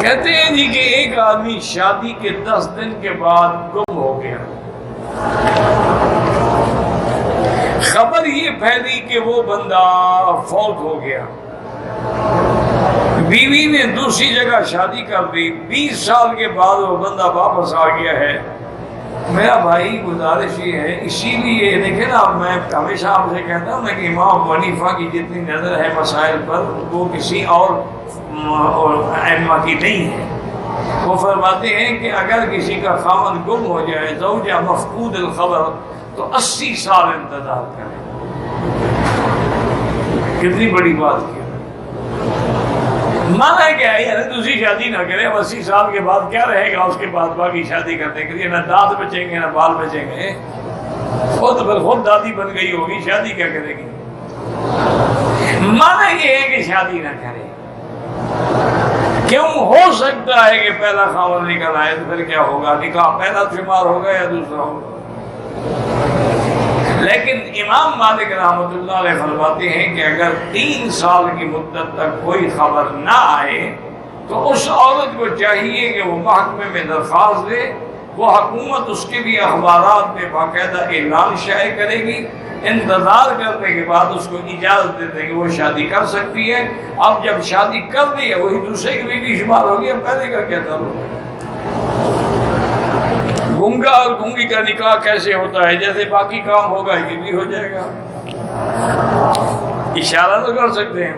کہتے ہیں جی کہ ایک آدمی شادی کے 10 دن کے بعد گم ہو گیا. خبر یہ پھیلی کہ وہ بندہ فوت ہو گیا. بیوی نے دوسری جگہ شادی کر دی. 20 سال کے بعد وہ بندہ واپس آ گیا ہے. میرا بھائی گزارش یہ ہے، اسی لیے دیکھیں نا، میں ہمیشہ آپ سے کہتا ہوں کہ امام ابو حنیفہ کی جتنی نظر ہے مسائل پر وہ کسی اور ائمہ کی نہیں ہے. وہ فرماتے ہیں کہ اگر کسی کا خاوند گم ہو جائے، زوجہ مفقود الخبر، تو 80 سال انتظار کرے. کتنی بڑی بات کی. مانا کیا ہے یعنی دوسری شادی نہ کرے. 80 سال کے بعد کیا رہے گا اس کے بعد باقی شادی کرنے کے لیے؟ نہ دانت بچیں گے نہ بال بچیں گے. خود دادی بن گئی ہوگی، شادی کیا کرے گی؟ مانا یہ ہے کہ شادی نہ کرے. کیوں؟ ہو سکتا ہے کہ پہلا خاوند نکل آئے تو پھر کیا ہوگا؟ نکاح پہلا شمار ہوگا یا دوسرا ہوگا. لیکن امام مالک رحمۃ اللہ علیہ فرماتے ہیں کہ اگر 3 سال کی مدت تک کوئی خبر نہ آئے تو اس عورت کو چاہیے کہ وہ محکمے میں درخواست دے. وہ حکومت اس کے بھی اخبارات میں باقاعدہ اعلان شائع کرے گی. انتظار کرنے کے بعد اس کو اجازت دے دے کہ وہ شادی کر سکتی ہے. اب جب شادی کر دی ہے وہی دوسرے کی بیوی شمار ہوگی. اب پہلے کا کیا تعلق ہے؟ گنگا اور گنگی کا نکاح کیسے ہوتا ہے؟ جیسے باقی کام ہوگا یہ بھی ہو جائے گا. اشارہ تو کر سکتے ہیں.